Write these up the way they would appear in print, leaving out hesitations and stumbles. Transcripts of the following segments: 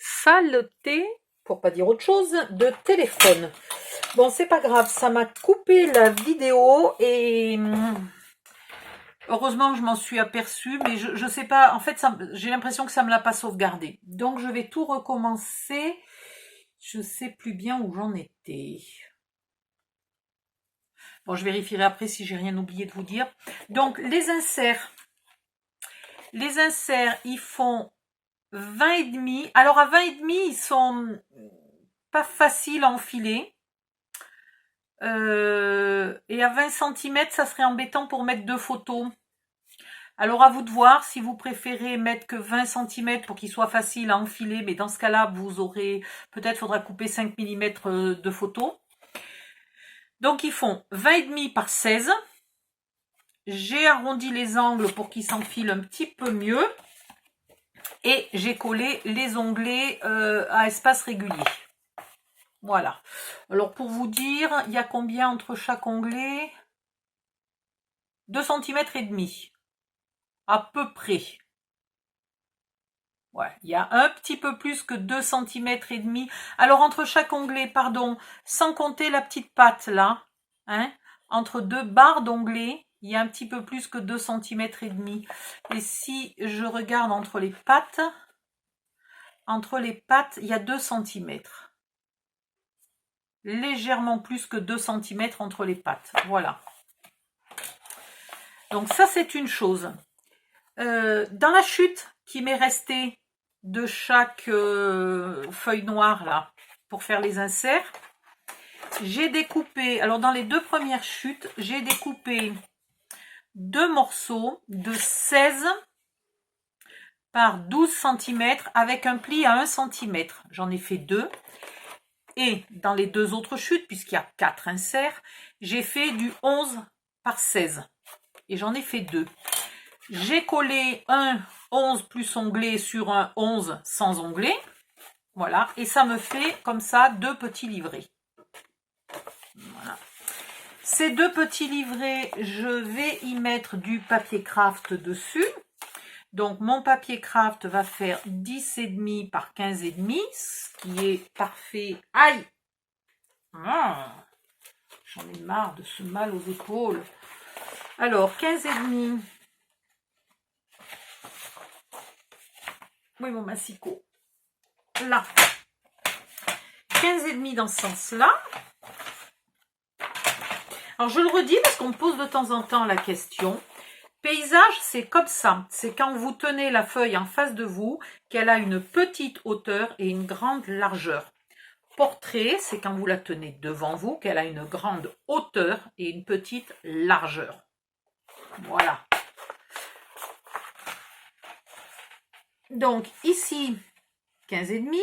saleté, pour pas dire autre chose, de téléphone. Bon, c'est pas grave, ça m'a coupé la vidéo et heureusement je m'en suis aperçue, mais je sais pas, en fait j'ai l'impression que ça me l'a pas sauvegardé. Donc je vais tout recommencer. Je sais plus bien où j'en étais. Bon, je vérifierai après si j'ai rien oublié de vous dire. Donc les inserts, ils font 20,5. Alors à 20,5, ils sont pas faciles à enfiler. Et à 20 cm, ça serait embêtant pour mettre 2 photos. Alors à vous de voir si vous préférez mettre que 20 cm pour qu'il soit facile à enfiler, mais dans ce cas-là, vous aurez, peut-être faudra couper 5 mm de photos. Donc ils font 20,5 par 16. J'ai arrondi les angles pour qu'ils s'enfilent un petit peu mieux. Et j'ai collé les onglets à espace régulier. Voilà. Alors pour vous dire, il y a combien entre chaque onglet? 2 cm et demi. À peu près. Ouais, il y a un petit peu plus que 2 cm et demi. Alors entre chaque onglet, pardon, sans compter la petite patte là, hein, entre deux barres d'onglets, il y a un petit peu plus que 2 cm et demi. Et si je regarde entre les pattes, il y a 2 cm. Légèrement plus que 2 cm entre les pattes. Voilà. Donc ça, c'est une chose. Dans la chute qui m'est restée de chaque feuille noire là, pour faire les inserts, j'ai découpé, alors dans les 2 premières chutes, j'ai découpé 2 morceaux de 16 par 12 cm avec un pli à 1 cm. J'en ai fait 2. Et dans les 2 autres chutes, puisqu'il y a 4 inserts, j'ai fait du 11 par 16. Et j'en ai fait 2. J'ai collé un 11 plus onglet sur un 11 sans onglet. Voilà. Et ça me fait comme ça 2 petits livrets. Voilà. Ces 2 petits livrets, je vais y mettre du papier craft dessus. Donc mon papier craft va faire 10,5 par 15,5, ce qui est parfait. Aïe! J'en ai marre de ce mal aux épaules. Alors 15,5. Oui, mon massicot. Là. 15,5 dans ce sens-là. Alors je le redis parce qu'on me pose de temps en temps la question. Paysage, c'est comme ça. C'est quand vous tenez la feuille en face de vous, qu'elle a une petite hauteur et une grande largeur. Portrait, c'est quand vous la tenez devant vous, qu'elle a une grande hauteur et une petite largeur. Voilà. Donc ici, 15,5.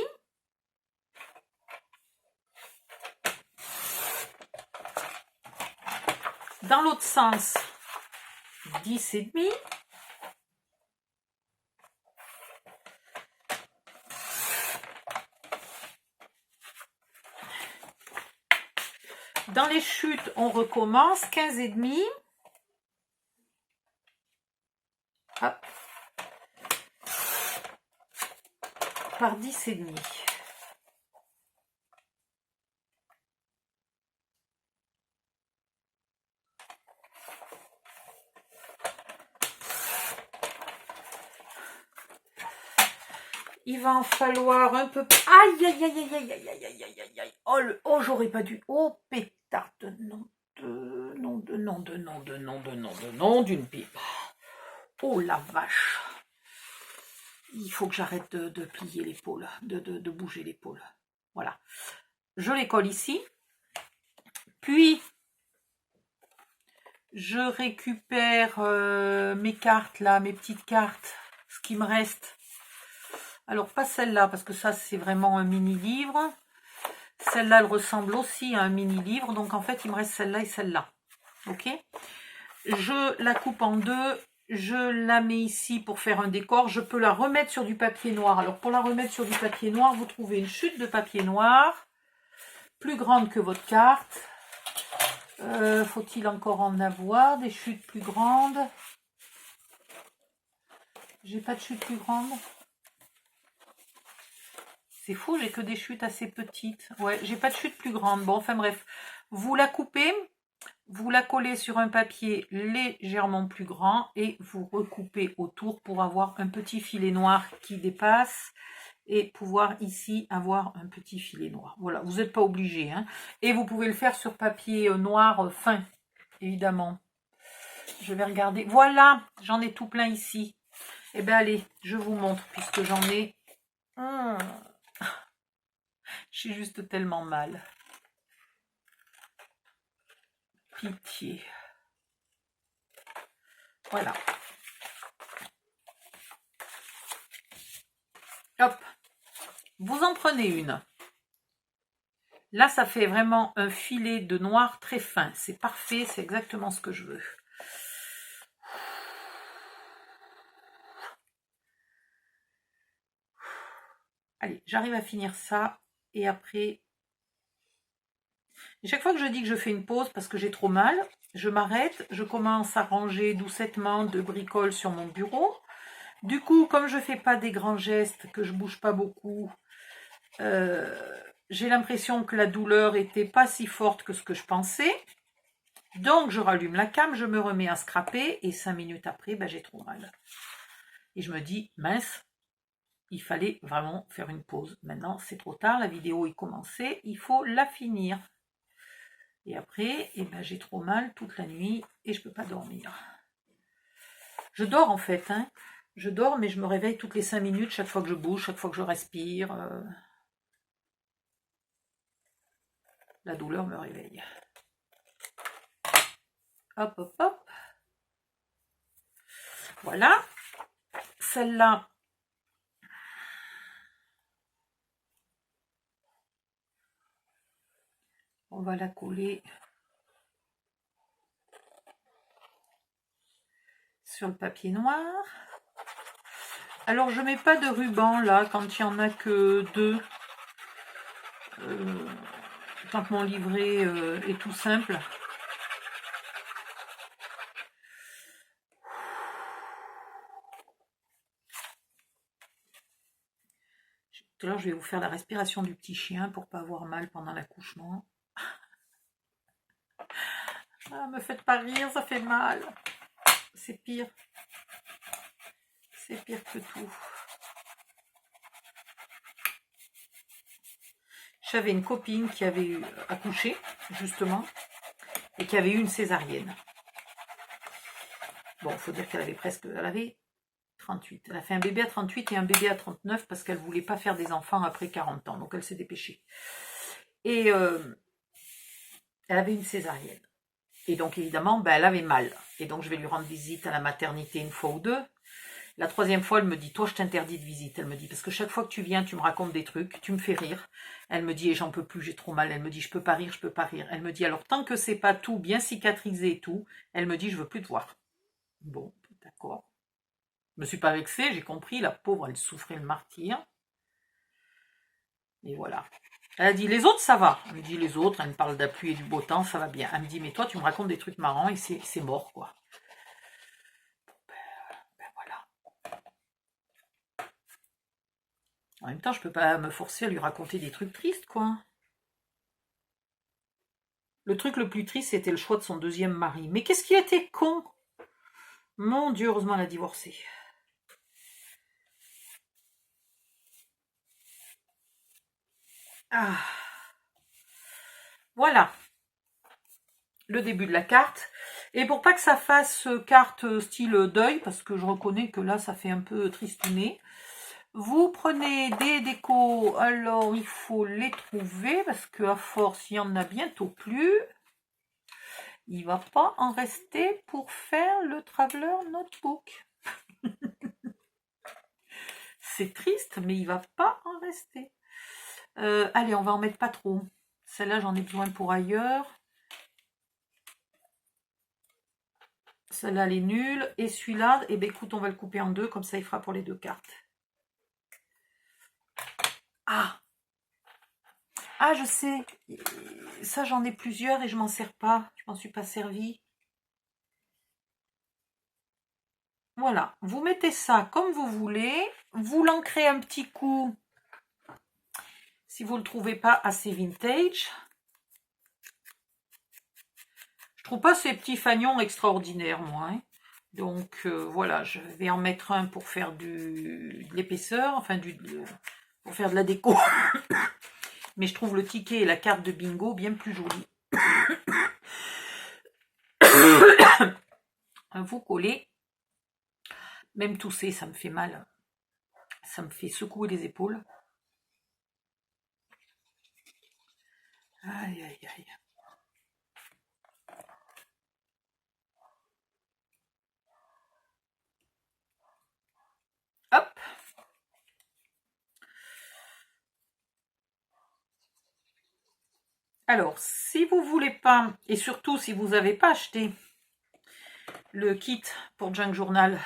Dans l'autre sens, 10,5. Dans les chutes, on recommence 15,5. Hop. Par 10,5. Il va en falloir un peu... Aïe, aïe, aïe, aïe, aïe, aïe, aïe, aïe, aïe, aïe. Oh, j'aurais pas dû... Oh, pétard de nom d'une pipe. Oh, la vache. Il faut que j'arrête de plier l'épaule, de bouger l'épaule. Voilà. Je les colle ici. Puis, je récupère mes cartes là, mes petites cartes. Ce qui me reste... Alors, pas celle-là, parce que ça, c'est vraiment un mini-livre. Celle-là, elle ressemble aussi à un mini-livre. Donc, en fait, il me reste celle-là et celle-là. Ok? Je la coupe en 2. Je la mets ici pour faire un décor. Je peux la remettre sur du papier noir. Alors, pour la remettre sur du papier noir, vous trouvez une chute de papier noir. Plus grande que votre carte. Faut-il encore en avoir des chutes plus grandes? J'ai pas de chute plus grande. C'est fou, j'ai que des chutes assez petites. Ouais, j'ai pas de chute plus grande. Bon, enfin bref. Vous la coupez, vous la collez sur un papier légèrement plus grand et vous recoupez autour pour avoir un petit filet noir qui dépasse et pouvoir ici avoir un petit filet noir. Voilà, vous n'êtes pas obligé, hein. Et vous pouvez le faire sur papier noir fin, évidemment. Je vais regarder. Voilà, j'en ai tout plein ici. Eh bien, allez, je vous montre puisque j'en ai... J'ai juste tellement mal. Pitié. Voilà. Hop. Vous en prenez une. Là, ça fait vraiment un filet de noir très fin. C'est parfait, c'est exactement ce que je veux. Allez, j'arrive à finir ça. Et après... Et chaque fois que je dis que je fais une pause parce que j'ai trop mal, je m'arrête, je commence à ranger doucettement de bricoles sur mon bureau. Du coup, comme je ne fais pas des grands gestes, que je ne bouge pas beaucoup, j'ai l'impression que la douleur n'était pas si forte que ce que je pensais. Donc, je rallume la cam, je me remets à scraper et 5 minutes après, ben, j'ai trop mal. Et je me dis, mince, il fallait vraiment faire une pause. Maintenant, c'est trop tard, la vidéo est commencée, il faut la finir. Et après, eh ben, j'ai trop mal toute la nuit et je ne peux pas dormir. Je dors en fait, hein. Je dors, mais je me réveille toutes les 5 minutes, chaque fois que je bouge, chaque fois que je respire. La douleur me réveille. Hop, hop, hop. Voilà. Celle-là, on va la coller sur le papier noir. Alors, je mets pas de ruban là, quand il n'y en a que 2. Quand mon livret est tout simple. Tout à l'heure, je vais vous faire la respiration du petit chien pour pas avoir mal pendant l'accouchement. Ah, me faites pas rire, ça fait mal. C'est pire. C'est pire que tout. J'avais une copine qui avait accouché, justement, et qui avait eu une césarienne. Bon, il faut dire qu'elle avait presque... Elle avait 38. Elle a fait un bébé à 38 et un bébé à 39 parce qu'elle ne voulait pas faire des enfants après 40 ans. Donc, elle s'est dépêchée. Et elle avait une césarienne. Et donc, évidemment, ben, elle avait mal. Et donc, je vais lui rendre visite à la maternité une fois ou deux. La 3e fois, elle me dit, toi, je t'interdis de visite. Elle me dit, parce que chaque fois que tu viens, tu me racontes des trucs, tu me fais rire. Elle me dit, et j'en peux plus, j'ai trop mal. Elle me dit, je peux pas rire, je peux pas rire. Elle me dit, alors, tant que c'est pas tout bien cicatrisé et tout, elle me dit, je veux plus te voir. Bon, d'accord. Je me suis pas vexée, j'ai compris, la pauvre, elle souffrait le martyre. Et voilà. Elle a dit, les autres, ça va. Elle me dit, les autres, elle me parle de la pluie et du beau temps, ça va bien. Elle me dit, mais toi, tu me racontes des trucs marrants et c'est mort, quoi. Ben voilà. En même temps, je peux pas me forcer à lui raconter des trucs tristes, quoi. Le truc le plus triste, c'était le choix de son 2e mari. Mais qu'est-ce qui était con? Mon Dieu, heureusement, elle a divorcé. Ah. Voilà. Le début de la carte. Et pour pas que ça fasse carte style deuil, parce que je reconnais que là, ça fait un peu tristouné, vous prenez des décos, alors il faut les trouver, parce qu'à force, il n'y en a bientôt plus. Il va pas en rester pour faire le Traveler Notebook. C'est triste, mais il va pas en rester. Allez, on va en mettre pas trop. Celle-là, j'en ai besoin pour ailleurs. Celle-là, elle est nulle. Et celui-là, eh ben, écoute, on va le couper en 2, comme ça, il fera pour les 2 cartes. Ah! Ah, je sais. Ça, j'en ai plusieurs et je m'en sers pas. Je m'en suis pas servi. Voilà. Vous mettez ça comme vous voulez. Vous l'ancrez un petit coup Si vous ne le trouvez pas assez vintage, je trouve pas ces petits fagnons extraordinaires, moi. Hein. Donc voilà, je vais en mettre un pour faire de l'épaisseur, enfin pour faire de la déco. Mais je trouve le ticket et la carte de bingo bien plus jolis. Vous collez. Même tousser, ça me fait mal. Ça me fait secouer les épaules. Aïe, aïe, aïe. Hop. Alors, si vous voulez pas, et surtout si vous n'avez pas acheté le kit pour Junk Journal,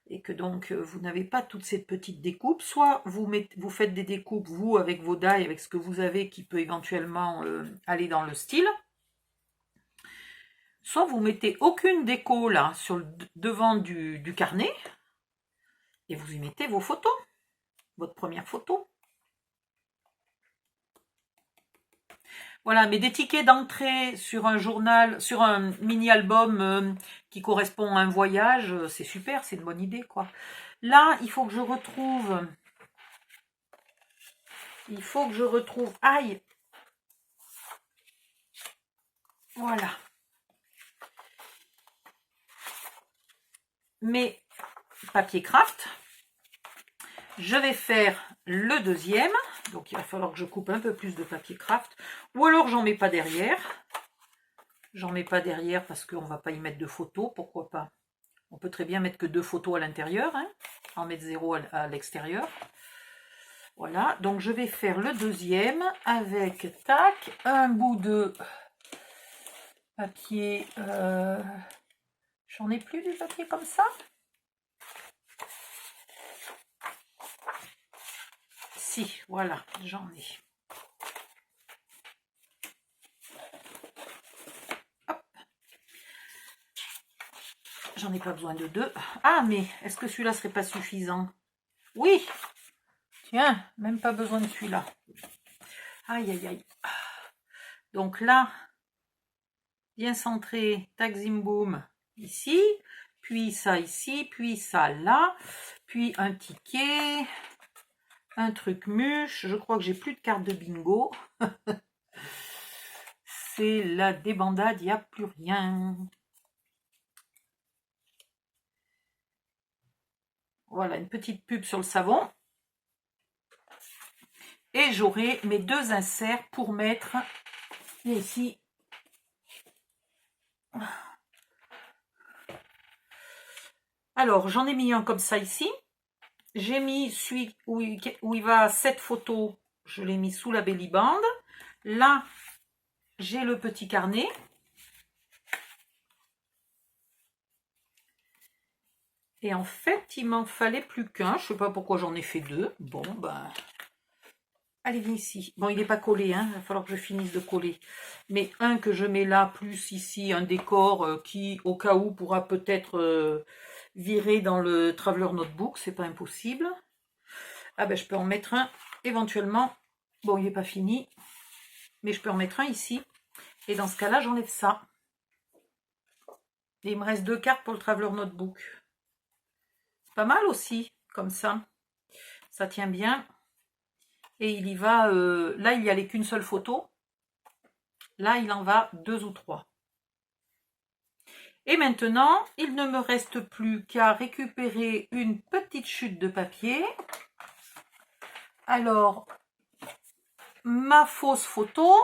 et que donc vous n'avez pas toutes ces petites découpes, soit vous faites des découpes, vous, avec vos die, avec ce que vous avez qui peut éventuellement aller dans le style, soit vous mettez aucune déco là sur le devant du carnet, et vous y mettez vos photos, votre première photo. Voilà, mais des tickets d'entrée sur un journal, sur un mini-album qui correspond à un voyage, c'est super, c'est une bonne idée, quoi. Là, il faut que je retrouve... Aïe! Voilà. Mes papier craft. Je vais faire le deuxième. Donc, il va falloir que je coupe un peu plus de papier craft. Ou alors, j'en mets pas derrière. J'en mets pas derrière parce qu'on va pas y mettre de photos. Pourquoi pas? On peut très bien mettre que 2 photos à l'intérieur. Hein, en mettre 0 à l'extérieur. Voilà. Donc, je vais faire le deuxième avec, tac, un bout de papier. J'en ai plus du papier comme ça? Si, voilà, j'en ai. Hop. J'en ai pas besoin de 2. Ah, mais est-ce que celui-là serait pas suffisant? Oui. Tiens, même pas besoin de celui-là. Aïe, aïe, aïe. Donc là, bien centré, tac, zim, boum, ici. Puis ça ici, puis ça là. Puis un ticket. Un truc mûche. Je crois que j'ai plus de carte de bingo. C'est la débandade, il n'y a plus rien. Voilà, une petite pub sur le savon. Et j'aurai mes 2 inserts pour mettre ici. Alors, j'en ai mis un comme ça ici. J'ai mis celui où il va 7 photos. Je l'ai mis sous la belly band. Là, j'ai le petit carnet. Et en fait, il m'en fallait plus qu'un. Je ne sais pas pourquoi j'en ai fait 2. Bon, ben... Allez, viens ici. Bon, il n'est pas collé, hein. Il va falloir que je finisse de coller. Mais un que je mets là, plus ici, un décor qui, au cas où, pourra peut-être virer dans le Traveler Notebook. C'est pas impossible. Ah ben, je peux en mettre un, éventuellement. Bon, il n'est pas fini. Mais je peux en mettre un ici. Et dans ce cas-là, j'enlève ça. Et il me reste 2 cartes pour le Traveler Notebook. C'est pas mal aussi, comme ça. Ça tient bien. Et il y va, là il n'y allait qu'une seule photo. Là il en va 2 ou 3. Et maintenant, il ne me reste plus qu'à récupérer une petite chute de papier. Alors, ma fausse photo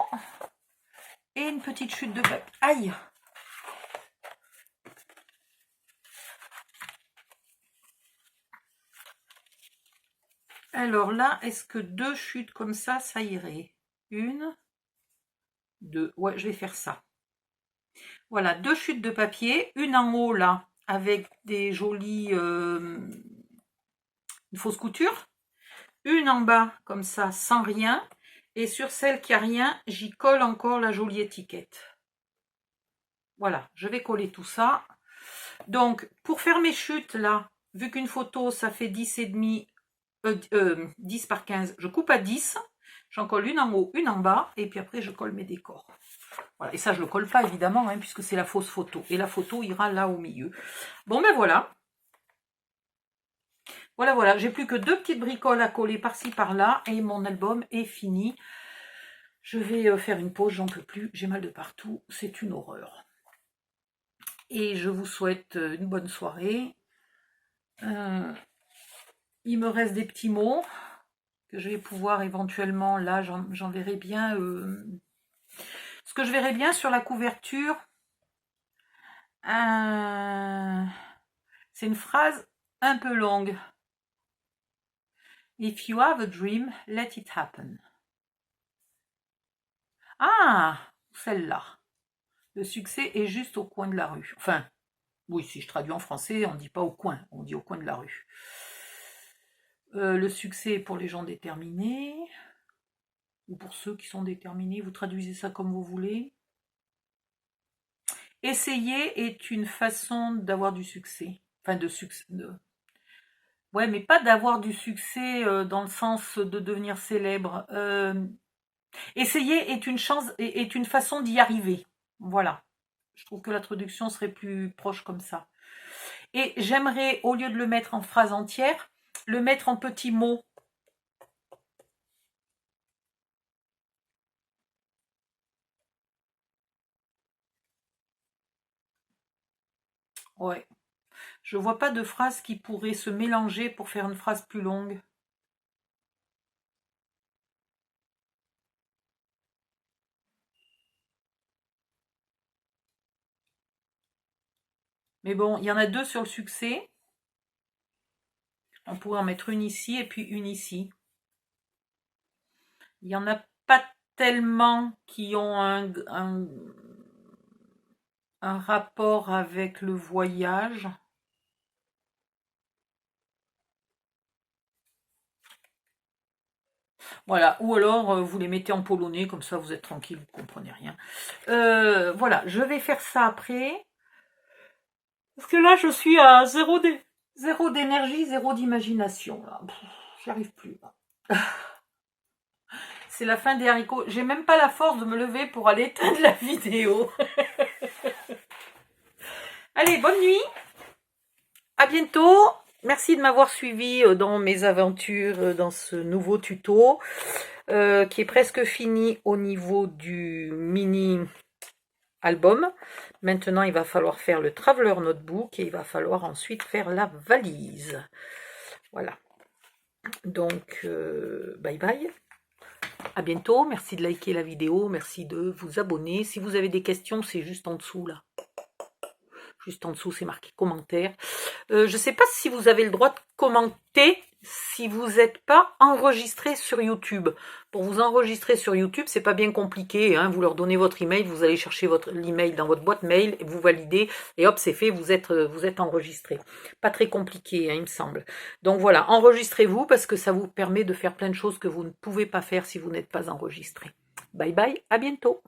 et une petite chute de papier. Aïe! Alors là, est-ce que 2 chutes comme ça, ça irait? 1, 2. Ouais, je vais faire ça. Voilà, 2 chutes de papier. Une en haut, là, avec des jolies... une fausse couture. Une en bas, comme ça, sans rien. Et sur celle qui a rien, j'y colle encore la jolie étiquette. Voilà, je vais coller tout ça. Donc, pour faire mes chutes, là, vu qu'une photo, ça fait 10,5... 10 par 15, je coupe à 10. J'en colle une en haut, une en bas, et puis après je colle mes décors. Voilà. Et ça je le colle pas évidemment, hein, puisque c'est la fausse photo. Et la photo ira là au milieu. Bon ben voilà. Voilà, voilà. J'ai plus que 2 petites bricoles à coller par-ci par-là, et mon album est fini. Je vais faire une pause, j'en peux plus, j'ai mal de partout, c'est une horreur. Et je vous souhaite une bonne soirée. Il me reste des petits mots que je vais pouvoir éventuellement, là j'en verrai bien. Ce que je verrai bien sur la couverture, c'est une phrase un peu longue. If you have a dream, let it happen. Ah, celle-là. Le succès est juste au coin de la rue. Enfin, oui, si je traduis en français, on ne dit pas au coin, on dit au coin de la rue. Le succès est pour les gens déterminés, ou pour ceux qui sont déterminés, vous traduisez ça comme vous voulez. Essayer est une façon d'avoir du succès. Enfin, de succès. Ouais, mais pas d'avoir du succès dans le sens de devenir célèbre. Essayer est une chance, est une façon d'y arriver. Voilà. Je trouve que la traduction serait plus proche comme ça. Et j'aimerais, au lieu de le mettre en phrase entière, le mettre en petits mots. Ouais. Je vois pas de phrase qui pourrait se mélanger pour faire une phrase plus longue. Mais bon, il y en a 2 sur le succès. On pourrait en mettre une ici et puis une ici. Il n'y en a pas tellement qui ont un rapport avec le voyage. Voilà, ou alors vous les mettez en polonais, comme ça vous êtes tranquille, vous ne comprenez rien. Voilà, je vais faire ça après. Parce que là, je suis à zéro d'énergie, zéro d'imagination. J'y arrive plus. C'est la fin des haricots. J'ai même pas la force de me lever pour aller éteindre la vidéo. Allez, bonne nuit. À bientôt. Merci de m'avoir suivi dans mes aventures, dans ce nouveau tuto, qui est presque fini au niveau du mini album. Maintenant, il va falloir faire le Traveler Notebook et il va falloir ensuite faire la valise. Voilà. Donc, bye bye. À bientôt. Merci de liker la vidéo. Merci de vous abonner. Si vous avez des questions, c'est juste en dessous là. Juste en dessous, c'est marqué commentaire. Je ne sais pas si vous avez le droit de commenter si vous n'êtes pas enregistré sur YouTube. Pour vous enregistrer sur YouTube, c'est pas bien compliqué. Hein. Vous leur donnez votre email, vous allez chercher l'email dans votre boîte mail, et vous validez, et hop, c'est fait, vous êtes enregistré. Pas très compliqué, hein, il me semble. Donc voilà, enregistrez-vous parce que ça vous permet de faire plein de choses que vous ne pouvez pas faire si vous n'êtes pas enregistré. Bye bye, à bientôt.